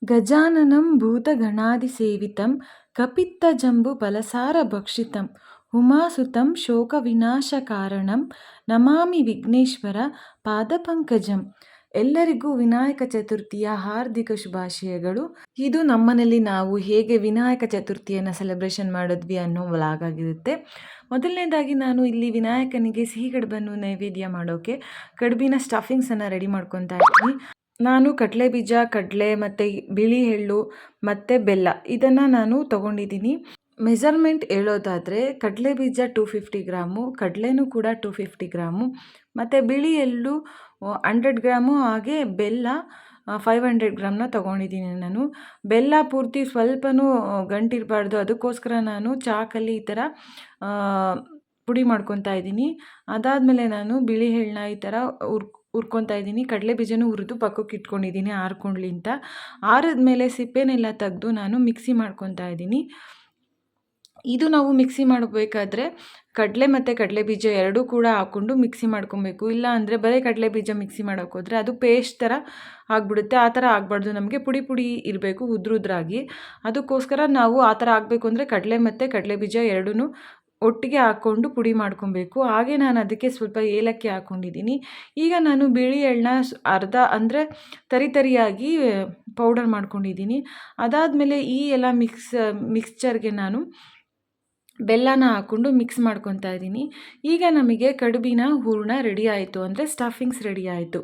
ಗಜಾನನಂ ಭೂತಗಣಾಧಿಸೇವಿತಂ ಕಪಿತ್ತಜಂಬುಫಲಸಾರಭಕ್ಷಿತಂ ಉಮಾಸುತಂ ಶೋಕವಿನಾಶಕಾರಣಂ ನಮಾಮಿ ವಿಘ್ನೇಶ್ವರ ಪಾದಪಂಕಜಂ. ಎಲ್ಲರಿಗೂ ವಿನಾಯಕ ಚತುರ್ಥಿಯ ಹಾರ್ದಿಕ ಶುಭಾಶಯಗಳು. ಇದು ನಮ್ಮನೇಲಿ ನಾವು ಹೇಗೆ ವಿನಾಯಕ ಚತುರ್ಥಿಯನ್ನು ಸೆಲೆಬ್ರೇಷನ್ ಮಾಡಿದ್ವಿ ಅನ್ನೋ ವ್ಲಾಗ್ ಆಗಿರುತ್ತೆ. ಮೊದಲನೇದಾಗಿ ನಾನು ಇಲ್ಲಿ ವಿನಾಯಕನಿಗೆ ಸಿಹಿ ಕಡುಬನ್ನು ನೈವೇದ್ಯ ಮಾಡೋಕ್ಕೆ ಕಡುಬಿನ ಸ್ಟಫಿಂಗ್ಸನ್ನು ರೆಡಿ ಮಾಡ್ಕೊತಾ ಇದ್ದೀನಿ. ನಾನು ಕಡಲೆ ಬೀಜ, ಕಡಲೆ ಮತ್ತು ಬಿಳಿ ಎಳ್ಳು ಮತ್ತು ಬೆಲ್ಲ ಇದನ್ನು ನಾನು ತೊಗೊಂಡಿದ್ದೀನಿ. ಮೆಜರ್ಮೆಂಟ್ ಹೇಳೋದಾದರೆ ಕಡಲೆ ಬೀಜ 250 ಗ್ರಾಮು, ಕಡಲೆನೂ ಕೂಡ 250 ಗ್ರಾಮು ಮತ್ತು ಬಿಳಿ ಎಳ್ಳು 100 ಗ್ರಾಮು, ಹಾಗೆ ಬೆಲ್ಲ 500 ಗ್ರಾಮ್ನ ತೊಗೊಂಡಿದ್ದೀನಿ. ನಾನು ಬೆಲ್ಲ ಪೂರ್ತಿ ಸ್ವಲ್ಪನೂ ಗಂಟಿರಬಾರ್ದು, ಅದಕ್ಕೋಸ್ಕರ ನಾನು ಚಾಕಲ್ಲಿ ಈ ಥರ ಪುಡಿ ಮಾಡ್ಕೊತಾ ಇದ್ದೀನಿ. ಅದಾದಮೇಲೆ ನಾನು ಬಿಳಿ ಎಳ್ಳನ್ನ ಈ ಥರ ಹುರ್ಕೊತಾ ಇದ್ದೀನಿ. ಕಡಲೆ ಬೀಜನೂ ಹುರಿದು ಪಕ್ಕಕ್ಕೆ ಇಟ್ಕೊಂಡಿದ್ದೀನಿ ಆರ್ಕೊಂಡ್ಲಿ ಅಂತ. ಆರಿದ್ಮೇಲೆ ಸಿಪ್ಪೆನೆಲ್ಲ ತೆಗೆದು ನಾನು ಮಿಕ್ಸಿ ಮಾಡ್ಕೊತಾ ಇದ್ದೀನಿ. ಇದು ನಾವು ಮಿಕ್ಸಿ ಮಾಡಬೇಕಾದ್ರೆ ಕಡಲೆ ಮತ್ತು ಕಡಲೆ ಬೀಜ ಎರಡೂ ಕೂಡ ಹಾಕ್ಕೊಂಡು ಮಿಕ್ಸಿ ಮಾಡ್ಕೊಬೇಕು. ಇಲ್ಲ ಅಂದರೆ ಬರೀ ಕಡಲೆ ಬೀಜ ಮಿಕ್ಸಿ ಮಾಡೋಕ್ಕೋದ್ರೆ ಅದು ಪೇಸ್ಟ್ ಥರ ಆಗಿಬಿಡುತ್ತೆ. ಆ ಥರ ಆಗಬಾರ್ದು, ನಮಗೆ ಪುಡಿ ಪುಡಿ ಇರಬೇಕು, ಉದ್ರಾಗಿ. ಅದಕ್ಕೋಸ್ಕರ ನಾವು ಆ ಥರ ಆಗಬೇಕು ಅಂದರೆ ಕಡಲೆ ಮತ್ತು ಕಡಲೆ ಬೀಜ ಎರಡೂ ಒಟ್ಟಿಗೆ ಹಾಕ್ಕೊಂಡು ಪುಡಿ ಮಾಡ್ಕೊಬೇಕು. ಹಾಗೆ ನಾನು ಅದಕ್ಕೆ ಸ್ವಲ್ಪ ಏಲಕ್ಕಿ ಹಾಕ್ಕೊಂಡಿದ್ದೀನಿ. ಈಗ ನಾನು ಬಿಳಿ ಎಳ್ಳನ್ನ ಅರ್ಧ ಅಂದರೆ ತರಿಯಾಗಿ ಪೌಡರ್ ಮಾಡ್ಕೊಂಡಿದ್ದೀನಿ. ಅದಾದಮೇಲೆ ಈ ಎಲ್ಲ ಮಿಕ್ಸ್ಚರ್ಗೆ ನಾನು ಬೆಲ್ಲನ ಹಾಕ್ಕೊಂಡು ಮಿಕ್ಸ್ ಮಾಡ್ಕೊತಾ ಇದ್ದೀನಿ. ಈಗ ನಮಗೆ ಕಡುಬಿನ ಹೂರಣ ರೆಡಿ ಆಯಿತು, ಅಂದರೆ ಸ್ಟಫಿಂಗ್ಸ್ ರೆಡಿ ಆಯಿತು.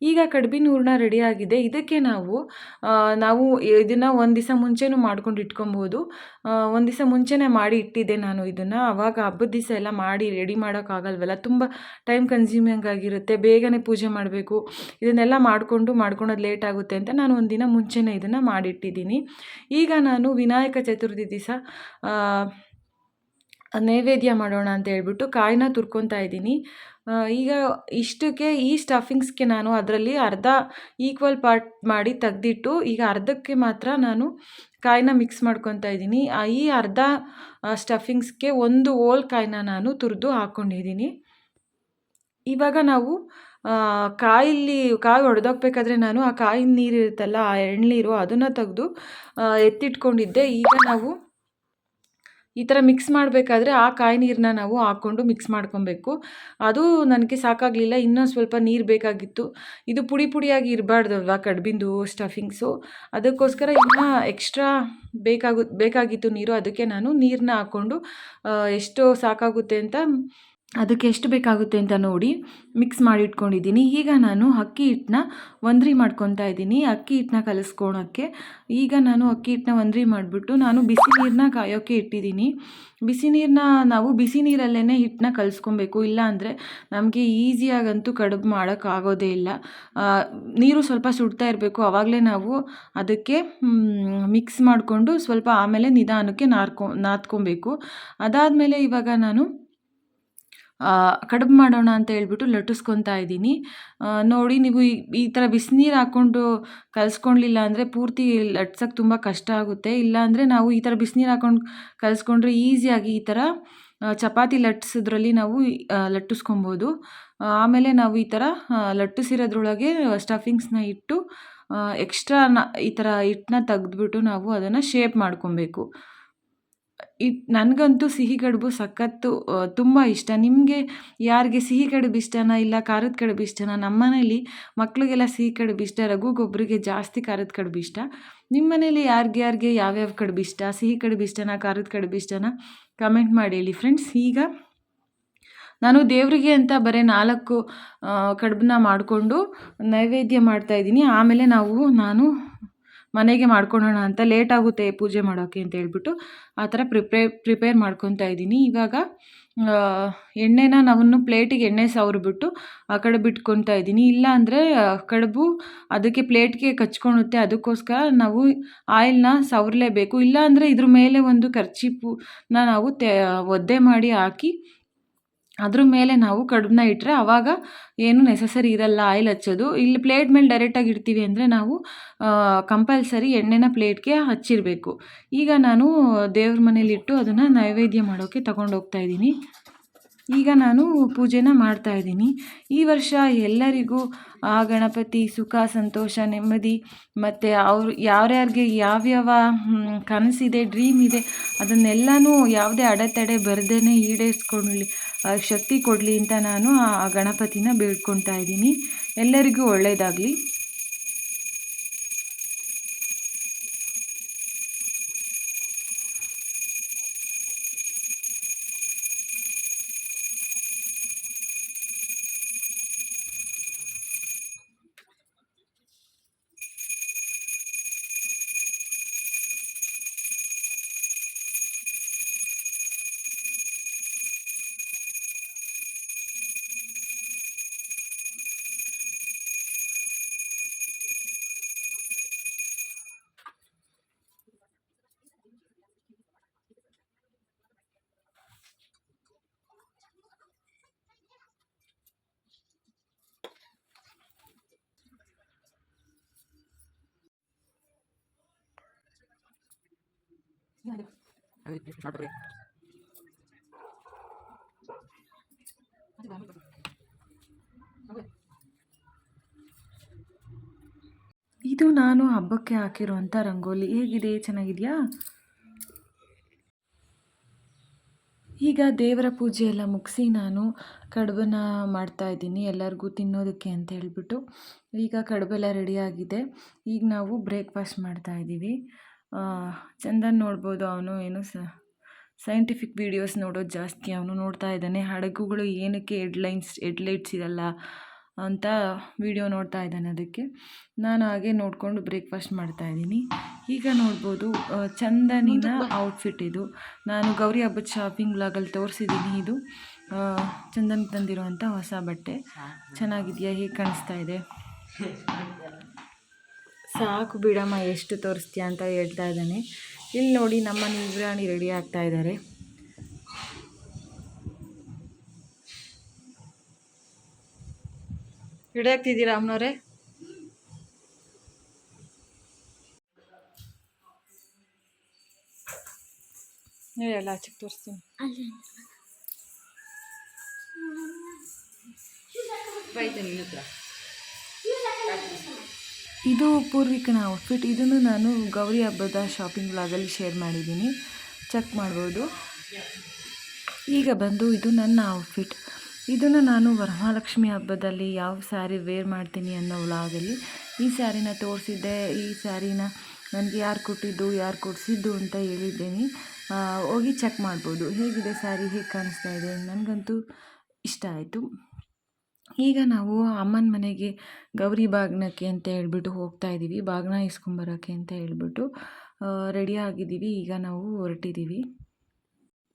ಈಗ ಕಡುಬಿನ ಹೂರಣ ರೆಡಿಯಾಗಿದೆ. ಇದಕ್ಕೆ ನಾವು ಇದನ್ನು ಒಂದು ದಿವಸ ಮುಂಚೆನೂ ಮಾಡ್ಕೊಂಡು ಇಟ್ಕೊಬೋದು. ಒಂದು ದಿವಸ ಮುಂಚೆನೇ ಮಾಡಿ ಇಟ್ಟಿದ್ದೆ ನಾನು ಇದನ್ನು. ಆವಾಗ ಹಬ್ಬದ ದಿವಸ ಎಲ್ಲ ಮಾಡಿ ರೆಡಿ ಮಾಡೋಕ್ಕಾಗಲ್ವಲ್ಲ, ತುಂಬ ಟೈಮ್ ಕನ್ಸ್ಯೂಮಿಂಗ್ ಆಗಿರುತ್ತೆ, ಬೇಗನೆ ಪೂಜೆ ಮಾಡಬೇಕು, ಇದನ್ನೆಲ್ಲ ಮಾಡ್ಕೊಳೋದು ಲೇಟ್ ಆಗುತ್ತೆ ಅಂತ ನಾನು ಒಂದು ದಿನ ಮುಂಚೆನೇ ಇದನ್ನು ಮಾಡಿಟ್ಟಿದ್ದೀನಿ. ಈಗ ನಾನು ವಿನಾಯಕ ಚತುರ್ಥಿ ದಿವಸ ನೈವೇದ್ಯ ಮಾಡೋಣ ಅಂತ ಹೇಳ್ಬಿಟ್ಟು ಕಾಯಿನ ತುರ್ಕೊತಾ ಇದ್ದೀನಿ. ಈಗ ಇಷ್ಟಕ್ಕೆ ಈ ಸ್ಟಫಿಂಗ್ಸ್ಗೆ ನಾನು ಅದರಲ್ಲಿ ಅರ್ಧ ಈಕ್ವಲ್ ಪಾರ್ಟ್ ಮಾಡಿ ತೆಗೆದಿಟ್ಟು ಈಗ ಅರ್ಧಕ್ಕೆ ಮಾತ್ರ ನಾನು ಕಾಯಿನ ಮಿಕ್ಸ್ ಮಾಡ್ಕೊತಾ ಇದ್ದೀನಿ. ಈ ಅರ್ಧ ಸ್ಟಫಿಂಗ್ಸ್ಗೆ ಒಂದು ಹೋಲ್ ಕಾಯಿನ ನಾನು ತುರಿದು ಹಾಕ್ಕೊಂಡಿದ್ದೀನಿ. ಇವಾಗ ನಾವು ಕಾಯಿ ಒಡೆದೋಗ್ಬೇಕಾದ್ರೆ ನಾನು ಆ ಕಾಯಿನ ನೀರು ಇರುತ್ತಲ್ಲ, ಆ ಎಳ್ನೀರು ಅದನ್ನು ತೆಗೆದು ಎತ್ತಿಟ್ಕೊಂಡಿದ್ದೆ. ಈಗ ನಾವು ಈ ಥರ ಮಿಕ್ಸ್ ಮಾಡಬೇಕಾದ್ರೆ ಆ ಕಾಯಿ ನೀರನ್ನ ನಾವು ಹಾಕ್ಕೊಂಡು ಮಿಕ್ಸ್ ಮಾಡ್ಕೊಬೇಕು. ಅದು ನನಗೆ ಸಾಕಾಗಲಿಲ್ಲ, ಇನ್ನೂ ಸ್ವಲ್ಪ ನೀರು ಬೇಕಾಗಿತ್ತು. ಇದು ಪುಡಿ ಪುಡಿಯಾಗಿ ಇರಬಾರ್ದಲ್ವ ಕಡುಬಿಂದು ಸ್ಟಫಿಂಗ್ಸು, ಅದಕ್ಕೋಸ್ಕರ ಇನ್ನೂ ಎಕ್ಸ್ಟ್ರಾ ಬೇಕಾಗಿತ್ತು ನೀರು. ಅದಕ್ಕೆ ನಾನು ನೀರನ್ನ ಹಾಕ್ಕೊಂಡು ಎಷ್ಟು ಸಾಕಾಗುತ್ತೆ ಅಂತ, ಅದಕ್ಕೆ ಎಷ್ಟು ಬೇಕಾಗುತ್ತೆ ಅಂತ ನೋಡಿ ಮಿಕ್ಸ್ ಮಾಡಿ ಇಟ್ಕೊಂಡಿದ್ದೀನಿ. ಈಗ ನಾನು ಅಕ್ಕಿ ಹಿಟ್ಟನ್ನ ಒಂದ್ರಿ ಮಾಡ್ಕೊತಾ ಇದ್ದೀನಿ, ಅಕ್ಕಿ ಹಿಟ್ಟನ್ನ ಕಲಿಸ್ಕೊಳಕ್ಕೆ. ಈಗ ನಾನು ಅಕ್ಕಿ ಹಿಟ್ಟನ್ನ ಒಂದ್ರಿ ಮಾಡಿಬಿಟ್ಟು ನಾನು ಬಿಸಿ ನೀರನ್ನ ಕಾಯೋಕ್ಕೆ ಇಟ್ಟಿದ್ದೀನಿ. ನಾವು ಬಿಸಿ ನೀರಲ್ಲೇ ಹಿಟ್ಟನ್ನ ಕಲಿಸ್ಕೊಬೇಕು, ಇಲ್ಲ ಅಂದರೆ ನಮಗೆ ಈಸಿಯಾಗಂತೂ ಕಡುಬು ಮಾಡೋಕ್ಕಾಗೋದೇ ಇಲ್ಲ. ನೀರು ಸ್ವಲ್ಪ ಸುಡ್ತಾ ಇರಬೇಕು, ಆವಾಗಲೇ ನಾವು ಅದಕ್ಕೆ ಮಿಕ್ಸ್ ಮಾಡಿಕೊಂಡು ಸ್ವಲ್ಪ ಆಮೇಲೆ ನಿಧಾನಕ್ಕೆ ನಾದ್ಕೊಬೇಕು. ಅದಾದಮೇಲೆ ಇವಾಗ ನಾನು ಕಡುಬು ಮಾಡೋಣ ಅಂತ ಹೇಳ್ಬಿಟ್ಟು ಲಟ್ಟಿಸ್ಕೊತಾ ಇದ್ದೀನಿ. ನೋಡಿ, ನೀವು ಈ ಥರ ಬಿಸಿನೀರು ಹಾಕ್ಕೊಂಡು ಕಲಿಸ್ಕೊಳ್ಲಿಲ್ಲ ಅಂದರೆ ಪೂರ್ತಿ ಲಟ್ಸೋಕ್ಕೆ ತುಂಬ ಕಷ್ಟ ಆಗುತ್ತೆ. ಇಲ್ಲಾಂದರೆ ನಾವು ಈ ಥರ ಬಿಸಿನೀರು ಹಾಕ್ಕೊಂಡು ಕಲಿಸ್ಕೊಂಡ್ರೆ ಈಸಿಯಾಗಿ ಈ ಥರ ಚಪಾತಿ ಲಟ್ಟಿಸೋದ್ರಲ್ಲಿ ನಾವು ಲಟ್ಟಿಸ್ಕೊಬೋದು. ಆಮೇಲೆ ನಾವು ಈ ಥರ ಲಟ್ಟಿಸಿರೋದ್ರೊಳಗೆ ಸ್ಟಫಿಂಗ್ಸ್ನ ಇಟ್ಟು ಎಕ್ಸ್ಟ್ರಾ ಈ ಥರ ಹಿಟ್ಟನ್ನ ತೆಗೆದ್ಬಿಟ್ಟು ನಾವು ಅದನ್ನು ಶೇಪ್ ಮಾಡ್ಕೊಬೇಕು. ನನಗಂತೂ ಸಿಹಿ ಕಡುಬು ಸಖತ್ತು ತುಂಬ ಇಷ್ಟ. ನಿಮಗೆ ಯಾರಿಗೆ ಸಿಹಿ ಕಡುಬು ಇಷ್ಟನಾ ಇಲ್ಲ ಖಾರದ ಕಡುಬು ಇಷ್ಟನಾ? ನಮ್ಮ ಮನೇಲಿ ಮಕ್ಕಳಿಗೆಲ್ಲ ಸಿಹಿ ಕಡುಬು ಇಷ್ಟ, ರಘುಗೊಬ್ಬರಿಗೆ ಜಾಸ್ತಿ ಖಾರದ ಕಡುಬು ಇಷ್ಟ. ನಿಮ್ಮ ಮನೇಲಿ ಯಾರಿಗೆ ಯಾವ್ಯಾವ ಕಡುಬು ಇಷ್ಟ? ಸಿಹಿ ಕಡುಬು ಇಷ್ಟನಾ ಖಾರದ ಕಡುಬು ಇಷ್ಟನಾ? ಕಮೆಂಟ್ ಮಾಡಿ ಹೇಳಿ ಫ್ರೆಂಡ್ಸ್. ಈಗ ನಾನು ದೇವರಿಗೆ ಅಂತ ಬರೀ 4 ಕಡುಬನ್ನ ಮಾಡಿಕೊಂಡು ನೈವೇದ್ಯ ಮಾಡ್ತಾಯಿದ್ದೀನಿ. ಆಮೇಲೆ ನಾನು ಮನೆಗೆ ಮಾಡ್ಕೊಳ್ಳೋಣ ಅಂತ, ಲೇಟ್ ಆಗುತ್ತೆ ಪೂಜೆ ಮಾಡೋಕ್ಕೆ ಅಂತ ಹೇಳ್ಬಿಟ್ಟು ಆ ಥರ ಪ್ರಿಪೇರ್ ಮಾಡ್ಕೊತಾ ಇದ್ದೀನಿ. ಇವಾಗ ಎಣ್ಣೆನ ನಾನು ಪ್ಲೇಟಿಗೆ ಎಣ್ಣೆ ಸವರ್ಬಿಟ್ಟು ಆ ಕಡೆ ಬಿಟ್ಕೊತಾ ಇದ್ದೀನಿ. ಇಲ್ಲ ಅಂದರೆ ಕಡುಬು ಅದಕ್ಕೆ ಪ್ಲೇಟ್ಗೆ ಕಚ್ಕೊಳುತ್ತೆ, ಅದಕ್ಕೋಸ್ಕರ ನಾವು ಆಯಿಲ್ನ ಸವರಲೇಬೇಕು. ಇಲ್ಲ ಅಂದರೆ ಇದ್ರ ಮೇಲೆ ಒಂದು ಕರ್ಚೀಪನ್ನ ನಾವು ಒದ್ದೆ ಮಾಡಿ ಹಾಕಿ ಅದ್ರ ಮೇಲೆ ನಾವು ಕಡುಬನ್ನ ಇಟ್ಟರೆ ಆವಾಗ ಏನು ನೆಸಸರಿ ಇರಲ್ಲ ಆಯಿಲ್ ಹಚ್ಚೋದು. ಇಲ್ಲಿ ಪ್ಲೇಟ್ ಮೇಲೆ ಡೈರೆಕ್ಟಾಗಿ ಇಡ್ತೀವಿ ಅಂದರೆ ನಾವು ಕಂಪಲ್ಸರಿ ಎಣ್ಣೆನ ಪ್ಲೇಟ್ಗೆ ಹಚ್ಚಿರಬೇಕು. ಈಗ ನಾನು ದೇವ್ರ ಮನೇಲಿಟ್ಟು ಅದನ್ನು ನೈವೇದ್ಯ ಮಾಡೋಕ್ಕೆ ತಗೊಂಡೋಗ್ತಾ ಇದ್ದೀನಿ. ಈಗ ನಾನು ಪೂಜೆನ ಮಾಡ್ತಾ ಇದ್ದೀನಿ. ಈ ವರ್ಷ ಎಲ್ಲರಿಗೂ ಆ ಗಣಪತಿ ಸುಖ ಸಂತೋಷ ನೆಮ್ಮದಿ ಮತ್ತು ಅವ್ರು ಯಾರ್ಯಾರಿಗೆ ಯಾವ್ಯಾವ ಕನಸಿದೆ ಡ್ರೀಮ್ ಇದೆ ಅದನ್ನೆಲ್ಲನೂ ಯಾವುದೇ ಅಡೆತಡೆ ಬರ್ದೇ ಈಡೇರಿಸ್ಕೊಳ್ಳಿ ಶಕ್ತಿ ಕೊಡಲಿ ಅಂತ ನಾನು ಆ ಗಣಪತಿನ ಬೇಡ್ಕೊತಾ ಇದ್ದೀನಿ. ಎಲ್ಲರಿಗೂ ಒಳ್ಳೆಯದಾಗಲಿ. ಇದು ನಾನು ಹಬ್ಬಕ್ಕೆ ಹಾಕಿರುವಂಥ ರಂಗೋಲಿ. ಹೇಗಿದೆ? ಚೆನ್ನಾಗಿದೆಯಾ? ಈಗ ದೇವರ ಪೂಜೆ ಎಲ್ಲ ಮುಗಿಸಿ ನಾನು ಕಡುಬನ್ನ ಮಾಡ್ತಾಯಿದ್ದೀನಿ ಎಲ್ಲರಿಗೂ ತಿನ್ನೋದಕ್ಕೆ ಅಂತ ಹೇಳ್ಬಿಟ್ಟು. ಈಗ ಕಡುಬೆಲ್ಲ ರೆಡಿಯಾಗಿದೆ. ಈಗ ನಾವು ಬ್ರೇಕ್ಫಾಸ್ಟ್ ಮಾಡ್ತಾಯಿದ್ದೀವಿ. ಚಂದನ್ ನೋಡ್ಬೋದು, ಅವನು ಏನು ಸೈಂಟಿಫಿಕ್ ವೀಡಿಯೋಸ್ ನೋಡೋದು ಜಾಸ್ತಿ. ಅವನು ನೋಡ್ತಾ ಇದ್ದಾನೆ ಹಡಗುಗಳು ಏನಕ್ಕೆ ಹೆಡ್ಲೈಟ್ಸ್ ಇರಲ್ಲ ಅಂತ ವಿಡಿಯೋ ನೋಡ್ತಾ ಇದ್ದಾನೆ. ಅದಕ್ಕೆ ನಾನು ಹಾಗೆ ನೋಡಿಕೊಂಡು ಬ್ರೇಕ್ಫಾಸ್ಟ್ ಮಾಡ್ತಾಯಿದ್ದೀನಿ. ಈಗ ನೋಡ್ಬೋದು ಚಂದನಿನ ಔಟ್ಫಿಟ್ ಇದು. ನಾನು ಗೌರಿ ಹಬ್ಬದ ಶಾಪಿಂಗ್ ಬ್ಲಾಗಲ್ಲಿ ತೋರಿಸಿದ್ದೀನಿ. ಇದು ಚಂದನ್ ತಂದಿರುವಂಥ ಹೊಸ ಬಟ್ಟೆ. ಚೆನ್ನಾಗಿದೆಯಾ? ಹೇಗೆ ಕಾಣಿಸ್ತಾ ಇದೆ? ಸಾಕು ಬಿಡಮ್ಮ, ಎಷ್ಟು ತೋರಿಸ್ತೀಯ ಅಂತ ಹೇಳ್ತಾ ಇದ್ದಾನೆ. ಇಲ್ಲಿ ನೋಡಿ ನಮ್ಮ ಯುವರಾಣಿ ರೆಡಿ ಆಗ್ತಾ ಇದ್ದಾರೆ. ರೆಡಿ ಆಗ್ತಿದ್ದೀರಾ ಅಮ್ಮನವರೇ? ಎಲ್ಲ ಆಚೆಗೆ ತೋರಿಸ್ತೀನಿ. ಇದು ಪೂರ್ವಿಕನ ಔಟ್ಫಿಟ್. ಇದನ್ನು ನಾನು ಗೌರಿ ಹಬ್ಬದ ಶಾಪಿಂಗ್ ಬ್ಲಾಗಲ್ಲಿ ಶೇರ್ ಮಾಡಿದ್ದೀನಿ, ಚೆಕ್ ಮಾಡ್ಬೋದು. ಈಗ ಬಂದು ಇದು ನನ್ನ ಔಟ್ಫಿಟ್. ಇದನ್ನು ನಾನು ವರಮಹಾಲಕ್ಷ್ಮಿ ಹಬ್ಬದಲ್ಲಿ ಯಾವ ಸ್ಯಾರಿ ವೇರ್ ಮಾಡ್ತೀನಿ ಅನ್ನೋ ವ್ಲಾಗಲ್ಲಿ ಈ ಸ್ಯಾರಿನ ತೋರಿಸಿದ್ದೆ. ಈ ಸ್ಯಾರಿನ ನನಗೆ ಯಾರು ಕೊಟ್ಟಿದ್ದು ಯಾರು ಕೊಡಿಸಿದ್ದು ಅಂತ ಹೇಳಿದ್ದೀನಿ. ಹೋಗಿ ಚೆಕ್ ಮಾಡ್ಬೋದು. ಹೇಗಿದೆ ಸ್ಯಾರಿ? ಹೇಗೆ ಕಾಣಿಸ್ತಾ ಇದೆ? ನನಗಂತೂ ಇಷ್ಟ ಆಯಿತು. ಈಗ ನಾವು ಅಮ್ಮನ ಮನೆಗೆ ಗೌರಿ ಬಾಗ್ನಕ್ಕೆ ಅಂತ ಹೇಳ್ಬಿಟ್ಟು ಹೋಗ್ತಾ ಇದ್ದೀವಿ. ಬಾಗ್ನ ಇಸ್ಕೊಂಬರೋಕ್ಕೆ ಅಂತ ಹೇಳ್ಬಿಟ್ಟು ರೆಡಿ ಆಗಿದ್ದೀವಿ. ಈಗ ನಾವು ಹೊರಟಿದ್ದೀವಿ.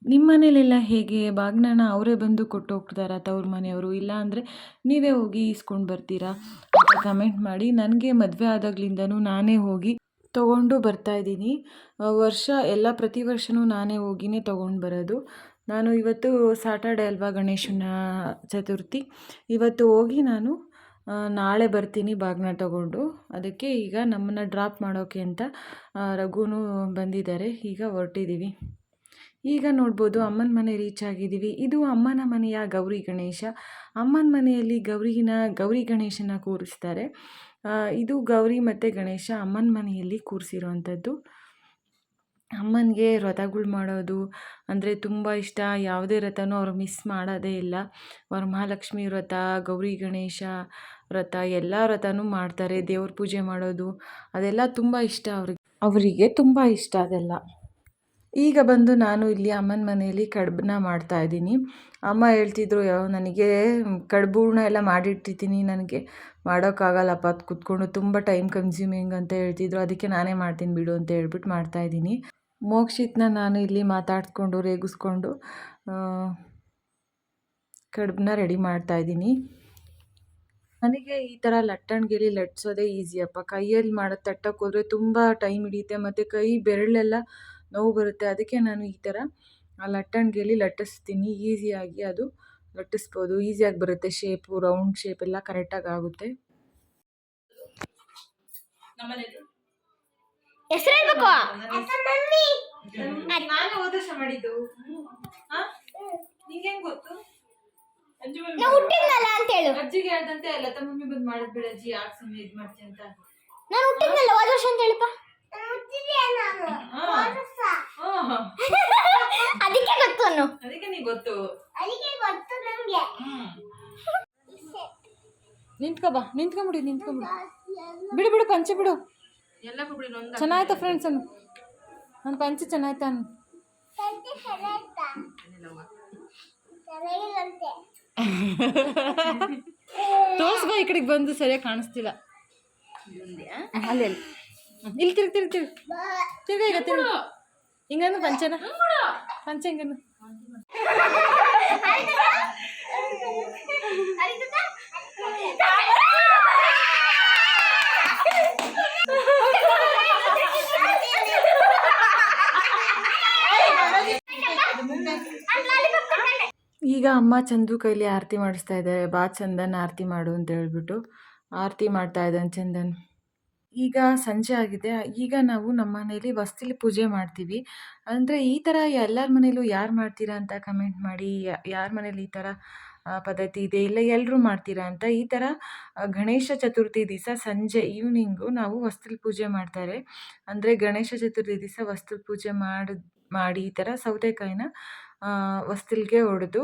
ನಿಮ್ಮ ಮನೇಲೆಲ್ಲ ಹೇಗೆ? ಬಾಗ್ನನ ಅವರೇ ಬಂದು ಕೊಟ್ಟು ಹೋಗ್ತಾರಾ ತವ್ರ ಮನೆಯವರು, ಇಲ್ಲ ಅಂದರೆ ನೀವೇ ಹೋಗಿ ಇಸ್ಕೊಂಡು ಬರ್ತೀರಾ ಅಂತ ಕಮೆಂಟ್ ಮಾಡಿ. ನನಗೆ ಮದುವೆ ಆದಾಗ್ಲಿಂದನೂ ನಾನೇ ಹೋಗಿ ತೊಗೊಂಡು ಬರ್ತಾಯಿದ್ದೀನಿ. ಪ್ರತಿ ವರ್ಷವೂ ನಾನೇ ಹೋಗಿನೇ ತೊಗೊಂಡು ಬರೋದು. ನಾನು ಇವತ್ತು ಸಾಟರ್ಡೆ ಅಲ್ವಾ, ಗಣೇಶನ ಚತುರ್ಥಿ. ಇವತ್ತು ಹೋಗಿ ನಾನು ನಾಳೆ ಬರ್ತೀನಿ ಬಾಗ್ನ ತೊಗೊಂಡು. ಅದಕ್ಕೆ ಈಗ ನಮ್ಮನ್ನು ಡ್ರಾಪ್ ಮಾಡೋಕ್ಕೆ ಅಂತ ರಘುನೂ ಬಂದಿದ್ದಾರೆ. ಈಗ ಹೊರಟಿದ್ದೀವಿ. ಈಗ ನೋಡ್ಬೋದು ಅಮ್ಮನ ಮನೆ ರೀಚ್ ಆಗಿದ್ದೀವಿ. ಇದು ಅಮ್ಮನ ಮನೆಯ ಗೌರಿ ಗಣೇಶ. ಅಮ್ಮನ ಮನೆಯಲ್ಲಿ ಗೌರಿ ಗಣೇಶನ ಕೂರಿಸ್ತಾರೆ. ಇದು ಗೌರಿ ಮತ್ತು ಗಣೇಶ ಅಮ್ಮನ ಮನೆಯಲ್ಲಿ ಕೂರಿಸಿರೋವಂಥದ್ದು. ಅಮ್ಮನಿಗೆ ವ್ರತಗಳು ಮಾಡೋದು ಅಂದರೆ ತುಂಬ ಇಷ್ಟ. ಯಾವುದೇ ವ್ರತನೂ ಅವ್ರು ಮಿಸ್ ಮಾಡೋದೇ ಇಲ್ಲ. ವರಮಹಾಲಕ್ಷ್ಮಿ ವ್ರತ, ಗೌರಿ ಗಣೇಶ ವ್ರತ ಎಲ್ಲ ವ್ರತನೂ ಮಾಡ್ತಾರೆ. ದೇವ್ರ ಪೂಜೆ ಮಾಡೋದು ಅದೆಲ್ಲ ತುಂಬ ಇಷ್ಟ ಅವರಿಗೆ ತುಂಬ ಇಷ್ಟ ಅದೆಲ್ಲ. ಈಗ ಬಂದು ನಾನು ಇಲ್ಲಿ ಅಮ್ಮನ ಮನೆಯಲ್ಲಿ ಕಡುಬನ್ನ ಮಾಡ್ತಾಯಿದ್ದೀನಿ. ಅಮ್ಮ ಹೇಳ್ತಿದ್ರು, ನನಗೆ ಕಡುಬುನ ಎಲ್ಲ ಮಾಡಿಟ್ಟಿರ್ತೀನಿ, ನನಗೆ ಮಾಡೋಕ್ಕಾಗಲ್ಲಪ್ಪ ಅದು ಕೂತ್ಕೊಂಡು, ತುಂಬ ಟೈಮ್ ಕನ್ಸ್ಯೂಮಿಂಗ್ ಅಂತ ಹೇಳ್ತಿದ್ರು. ಅದಕ್ಕೆ ನಾನೇ ಮಾಡ್ತೀನಿ ಬಿಡು ಅಂತ ಹೇಳ್ಬಿಟ್ಟು ಮಾಡ್ತಾಯಿದ್ದೀನಿ. ಮೋಕ್ಷಿತ್ನ ನಾನು ಇಲ್ಲಿ ಮಾತಾಡಿಸ್ಕೊಂಡು ರೇಗಿಸ್ಕೊಂಡು ಕಡುಬನ್ನ ರೆಡಿ ಮಾಡ್ತಾಯಿದ್ದೀನಿ. ನನಗೆ ಈ ಥರ ಲಟ್ಟಣಿಗೆಲಿ ಲಟ್ಟಿಸೋದೇ ಈಸಿಯಪ್ಪ. ಕೈಯಲ್ಲಿ ತಟ್ಟಕ್ಕೆ ಹೋದರೆ ತುಂಬ ಟೈಮ್ ಹಿಡಿಯುತ್ತೆ ಮತ್ತು ಕೈ ಬೆರಳೆಲ್ಲ ನೋವು ಬರುತ್ತೆ. ಅದಕ್ಕೆ ನಾನು ಈ ಥರ ಲಟ್ಟಣಿಗೆಲಿ ಲಟ್ಟಿಸ್ತೀನಿ. ಈಸಿಯಾಗಿ ಅದು ಲಟ್ಟಿಸ್ಬೋದು, ಈಸಿಯಾಗಿ ಬರುತ್ತೆ. ಶೇಪು, ರೌಂಡ್ ಶೇಪ್ ಎಲ್ಲ ಕರೆಕ್ಟಾಗಿ ಆಗುತ್ತೆ. ನಾನು ಹೋದ ವರ್ಷ ಮಾಡಿದ್ದು. ನಿಂಗೆ ಗೊತ್ತು? ನಾ ಹುಟ್ಟಿದ್ನಲ್ಲ ಅಂತ ಹೇಳು. ಅಜ್ಜಿಗೆ ಹೇಳ್ದಂತೆ ಲತಾ ಮಮ್ಮಿ ಬಂದು ಮಾಡೋದ್ ಬಿಡ ಅಜ್ಜಿ, ಯಾಕೆ ಸುಮ್ಮನೆ ಇದು ಮಾಡ್ತೀನಿ ಅಂತ. ನಾನು ಹುಟ್ಟಿದ್ನಲ್ಲ ಹೋದ ವರ್ಷ ಅಂತ ಹೇಳಪ್ಪ. ಅದಕ್ಕೆ ಗೊತ್ತು ಅನ್ನು. ಅದಕ್ಕೆ ನೀ ಗೊತ್ತು. ನಮ್ಗೆ. ನಿಂತ್ಕೊಬಾ, ನಿಂತ್ಕೊಂಬಿಡಿ. ಬಿಡು ಬಿಡು, ಪಂಚೆ ಬಿಡು. ಎಲ್ಲ ಬಿಡಿ. ಚೆನ್ನಾಯ್ತಾ ಫ್ರೆಂಡ್ಸ್ ಅನ್ನು? ನನ್ನ ಪಂಚೆ ಚೆನ್ನಾಯ್ತಾ ಅನ್ನು? ತೋರ್ಸ್ಬಾ, ಈ ಕಡೆಗೆ ಬಂದು ಸರಿಯಾಗಿ ಕಾಣಿಸ್ತಿಲ್ಲ. ಅಲ್ಲಿ ಇಲ್ಲಿ ತಿರ್ಗಿ ಈಗ ಹಿಂಗನ್ನು ಪಂಚೆ ಹಿಂಗನ್ನು. ಈಗ ಅಮ್ಮ ಚಂದು ಕೈಲಿ ಆರತಿ ಮಾಡಿಸ್ತಾ ಇದ್ದಾರೆ. ಬಾ ಚಂದನ್ ಆರತಿ ಮಾಡು ಅಂತ ಹೇಳ್ಬಿಟ್ಟು ಆರತಿ ಮಾಡ್ತಾ ಇದ್ದಾನೆ ಚಂದನ್. ಈಗ ಸಂಜೆ ಆಗಿದೆ. ಈಗ ನಾವು ನಮ್ಮ ಮನೇಲಿ ವಸ್ತಿಲಿ ಪೂಜೆ ಮಾಡ್ತೀವಿ. ಅಂದರೆ ಈ ಥರ ಎಲ್ಲರ ಮನೇಲೂ ಯಾರು ಮಾಡ್ತೀರಾ ಅಂತ ಕಮೆಂಟ್ ಮಾಡಿ. ಯಾರ ಮನೇಲಿ ಈ ಥರ ಪದ್ಧತಿ ಇದೆ, ಇಲ್ಲ ಎಲ್ಲರೂ ಮಾಡ್ತೀರಾ ಅಂತ. ಈ ಥರ ಗಣೇಶ ಚತುರ್ಥಿ ದಿವಸ ಸಂಜೆ ಈವ್ನಿಂಗು ನಾವು ವಸ್ತಿಲಿ ಪೂಜೆ ಮಾಡ್ತಾರೆ. ಅಂದರೆ ಗಣೇಶ ಚತುರ್ಥಿ ದಿವಸ ವಸ್ತಿಲಿ ಪೂಜೆ ಮಾಡಿ ಈ ಥರ ಸೌತೆಕಾಯಿನ ವಸ್ತಿಲಿಗೆ ಹೊಡೆದು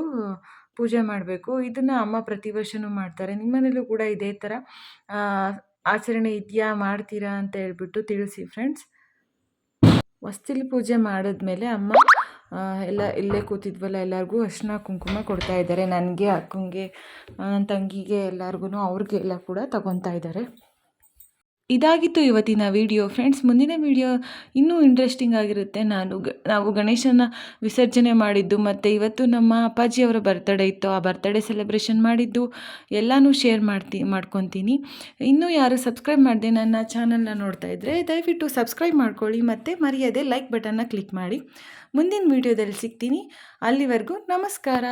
ಪೂಜೆ ಮಾಡಬೇಕು. ಇದನ್ನು ಅಮ್ಮ ಪ್ರತಿ ವರ್ಷವೂ ಮಾಡ್ತಾರೆ. ನಿಮ್ಮ ಮನೇಲೂ ಕೂಡ ಇದೇ ಥರ ಆಚರಣೆ ಇದೆಯಾ, ಮಾಡ್ತೀರಾ ಅಂತ ಹೇಳ್ಬಿಟ್ಟು ತಿಳಿಸಿ ಫ್ರೆಂಡ್ಸ್. ವಸ್ತಿಲಿ ಪೂಜೆ ಮಾಡಿದ್ಮೇಲೆ ಅಮ್ಮ ಎಲ್ಲ ಇಲ್ಲೇ ಕೂತಿದ್ವಲ್ಲ ಎಲ್ಲರಿಗೂ ಅರಿಶಿನ ಕುಂಕುಮ ಕೊಡ್ತಾ ಇದ್ದಾರೆ. ನನಗೆ, ಅಕ್ಕಂಗೆ, ನನ್ನ ತಂಗಿಗೆ ಎಲ್ಲರಿಗೂ ಅವ್ರಿಗೆಲ್ಲ ಕೂಡ ತಗೊತಾ ಇದ್ದಾರೆ. ಇದಾಗಿತ್ತು ಇವತ್ತಿನ ವಿಡಿಯೋ ಫ್ರೆಂಡ್ಸ್. ಮುಂದಿನ ವಿಡಿಯೋ ಇನ್ನೂ ಇಂಟ್ರೆಸ್ಟಿಂಗ್ ಆಗಿರುತ್ತೆ. ನಾವು ಗಣೇಶನ ವಿಸರ್ಜನೆ ಮಾಡಿದ್ದು ಮತ್ತು ಇವತ್ತು ನಮ್ಮ ಅಪ್ಪಾಜಿಯವರ ಬರ್ತ್ಡೇ ಇತ್ತು. ಆ ಬರ್ತ್ಡೇ ಸೆಲೆಬ್ರೇಷನ್ ಮಾಡಿದ್ದು ಎಲ್ಲನೂ ಶೇರ್ ಮಾಡ್ಕೊತೀನಿ. ಇನ್ನೂ ಯಾರು ಸಬ್ಸ್ಕ್ರೈಬ್ ಮಾಡದೆ ನನ್ನ ಚಾನಲ್ನ ನೋಡ್ತಾ ಇದ್ದರೆ ದಯವಿಟ್ಟು ಸಬ್ಸ್ಕ್ರೈಬ್ ಮಾಡ್ಕೊಳ್ಳಿ ಮತ್ತು ಮರೆಯದೆ ಲೈಕ್ ಬಟನ್ನ ಕ್ಲಿಕ್ ಮಾಡಿ. ಮುಂದಿನ ವಿಡಿಯೋದಲ್ಲಿ ಸಿಗ್ತೀನಿ. ಅಲ್ಲಿವರೆಗೂ ನಮಸ್ಕಾರ.